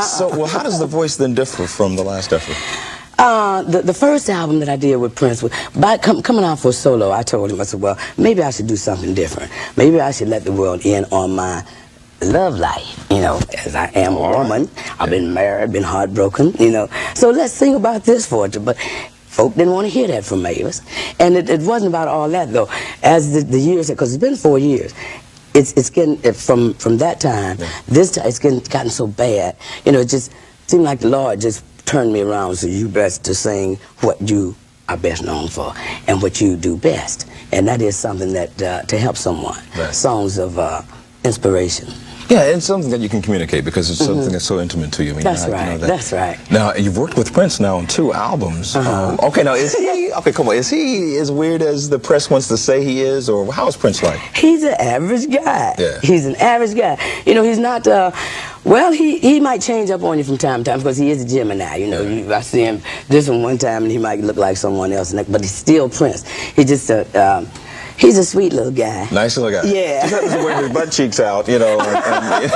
So, well, how does the voice then differ from the last effort? The first album that I did with Prince, coming out for solo, I told him, I said, well, maybe I should do something different. Maybe I should let the world in on my love life, you know, as I am a woman. I've been married, been heartbroken, you know. So let's sing about this for it. But folk didn't want to hear that from Mavis. And it wasn't about all that, though. As the years, because it's been 4 years, it's getting, from that time, this time, it's gotten so bad. You know, it just seemed like the Lord just turned me around, so you best to sing what you are best known for and what you do best. And that is something that, to help someone, songs of inspiration. Yeah, it's something that you can communicate because it's something that's so intimate to you. I mean, that's right. That's right. Now, you've worked with Prince now on 2 albums. Okay, now is he? Okay, come on. Is he as weird as the press wants to say he is, or how is Prince like? He's an average guy. Yeah. He's an average guy. You know, he's not. Well, he might change up on you from time to time because he is a Gemini. You know, I see him this one time and he might look like someone else, but he's still Prince. He just he's a sweet little guy. Nice little guy. Yeah. Just happens to wear his butt cheeks out, you know, and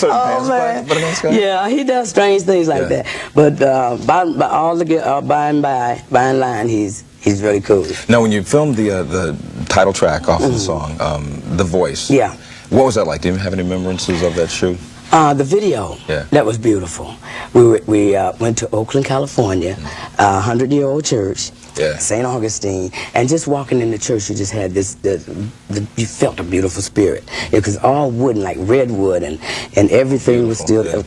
oh, man. But a nice guy. Yeah, he does strange things like that. But by and line, he's very cool. Now, when you filmed the title track off of the song, The Voice. Yeah. What was that like? Do you have any remembrances of that shoot? The video, that was beautiful. We went to Oakland, California, 100-year-old church, St. Augustine, and just walking in the church, you just had this, you felt a beautiful spirit. It was all wooden, like redwood, and everything was still,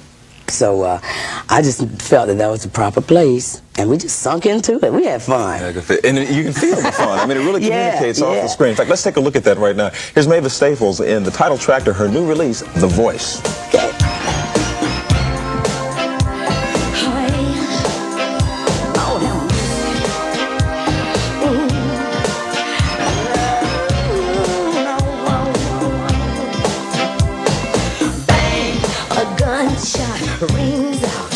so I just felt that was the proper place, and we just sunk into it. We had fun. And you can feel the fun. I mean, it really communicates off the screen. In fact, let's take a look at that right now. Here's Mavis Staples in the title track to her new release, The Voice. Okay. Rings out.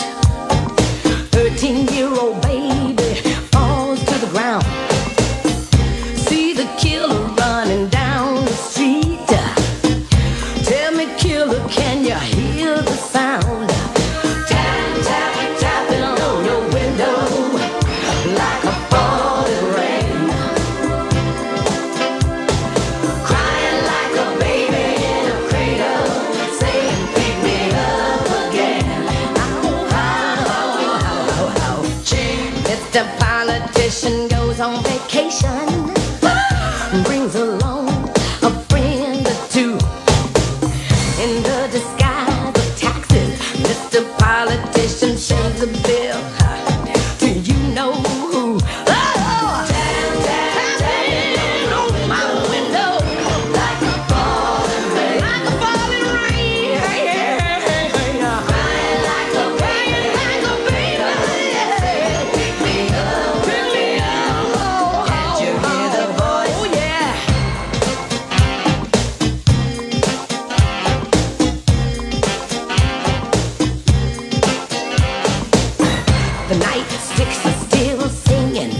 13-year-old baby falls to the ground. See the killer running down the street. Tell me, killer, can you hear the sound? Tap, tap, tapping on your window like a falling rain. Crying like a baby in a cradle, saying, pick me up again. The politician goes on vacation, brings along a friend or two. In the disguise of taxes, Mr. Politician shaves the bill. Do you know who? Oh! Tapping on my window like a falling rain. Like a falling rain. Crying like a baby, like a baby. The night sticks are still singing.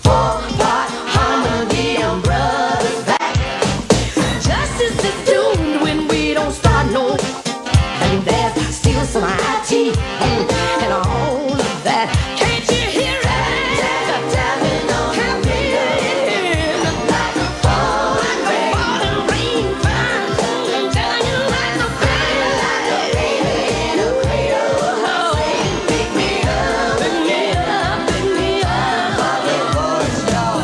4-part harmony and brothers back. Justice is doomed when we don't start no. And there's still some IT and all of that. Can't you hear it? Tapping on the window like a falling rain. I'm telling you like a baby in a cradle. Pick me up, pick me up, pick me up. The voice, y'all.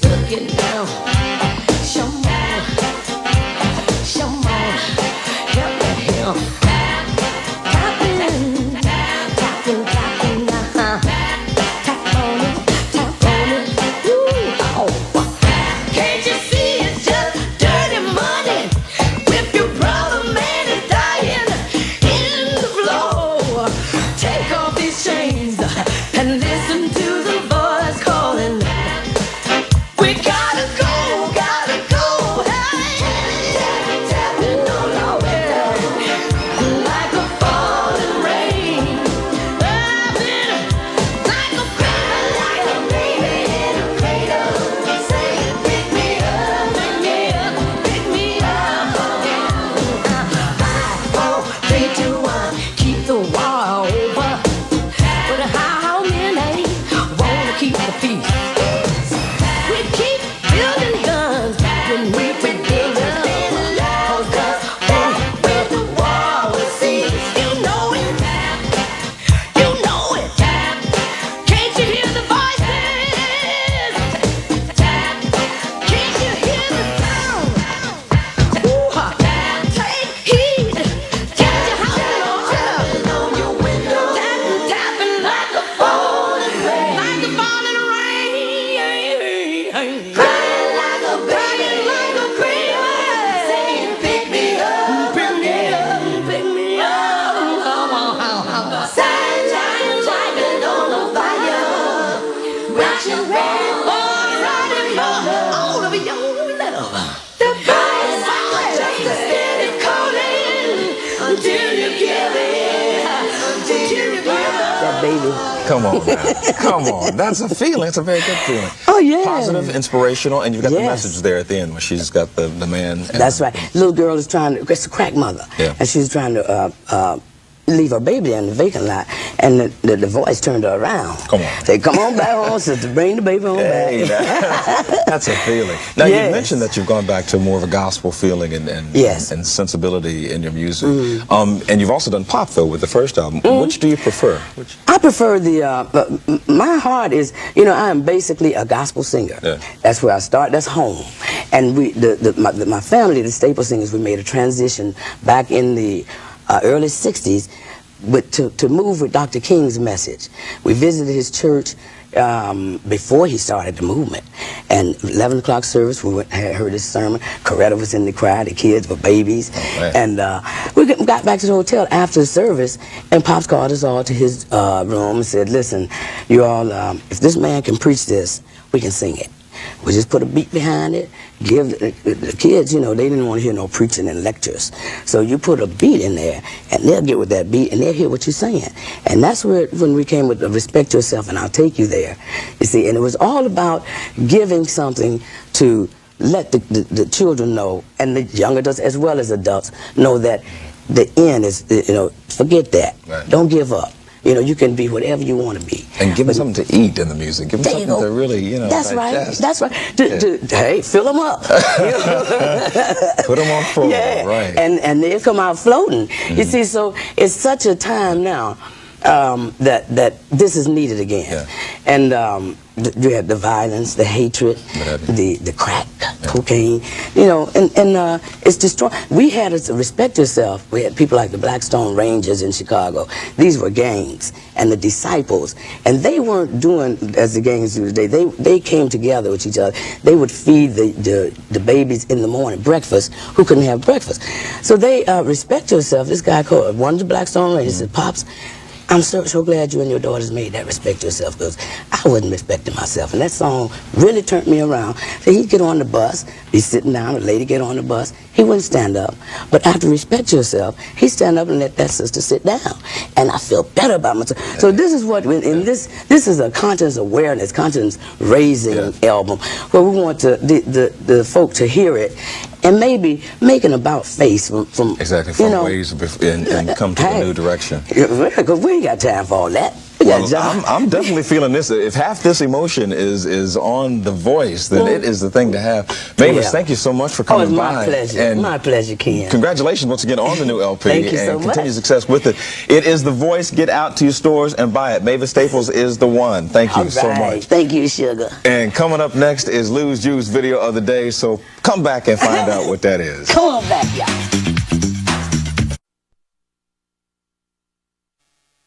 Suck it down. Show more, help me help. baby. Come on now. Come on. That's a feeling. It's a very good feeling. Oh, yeah. Positive, inspirational, and you've got the Yes. message there at the end where she's got the man. And That's right. Little girl is trying to, it's a crack mother. Yeah. And she's trying to leave her baby in the vacant lot, and the voice turned her around. Come on. Say, come on back home, sister, bring the baby home Hey, back. that's a feeling. Now, Yes. you mentioned that you've gone back to more of a gospel feeling Yes. and sensibility in your music. And you've also done pop, though, with the first album. Which do you prefer? I prefer my heart is, you know, I am basically a gospel singer. Yeah. That's where I start, that's home. And my family, the Staple Singers, we made a transition back in the early 60s to move with Dr. King's message. We visited his church before he started the movement. And 11 o'clock service, we heard his sermon. Coretta was in the crowd, the kids were babies. Oh, and we got back to the hotel after the service, and Pops called us all to his room and said, listen, you all, if this man can preach this, we can sing it. We just put a beat behind it, give the kids, you know, they didn't want to hear no preaching and lectures. So you put a beat in there, and they'll get with that beat, and they'll hear what you're saying. And that's when we came with the Respect Yourself, and I'll take you there. You see, and it was all about giving something to let the children know, and the young adults as well as adults, know that the end is, you know, forget that. Right. Don't give up. You know, you can be whatever you want to be. And give them something to eat in the music. Give them There you something go. to really, you know, That's digest. right. That's right. Hey, fill them up. Put them on full. Yeah. Right. And they come out floating. You see, so it's such a time now that this is needed again. Yeah. And you had the violence, the hatred, the crack, cocaine, you know, and it's destroying. We had to Respect Yourself. We had people like the Blackstone Rangers in Chicago. These were gangs, and the Disciples, and they weren't doing as the gangs do today. They came together with each other. They would feed the babies in the morning breakfast who couldn't have breakfast. So they Respect Yourself. This guy called one of the Blackstone Rangers said, Pops, I'm so glad you and your daughters made that Respect Yourself, because I wasn't respecting myself. And that song really turned me around. So he'd get on the bus, be sitting down, a lady get on the bus, he wouldn't stand up. But after Respect Yourself, he'd stand up and let that sister sit down. And I feel better about myself. So this is what, in this is a conscience awareness, conscience raising album, where we want the folk to hear it, and maybe make an about face from Exactly, from you know, ways and come to a new direction. Because we ain't got time for all that. Well, I'm definitely feeling this. If half this emotion is on the voice, then it is the thing to have. Mavis, thank you so much for coming by. Oh, it's my pleasure. And my pleasure, Ken. congratulations once again on the new LP. Thank you so and much. continued success with it. It is The Voice. Get out to your stores and buy it. Mavis Staples is the one. Thank you so much. Thank you, sugar. And coming up next is Lou's Juice video of the day. So come back and find out what that is. Come on back, y'all.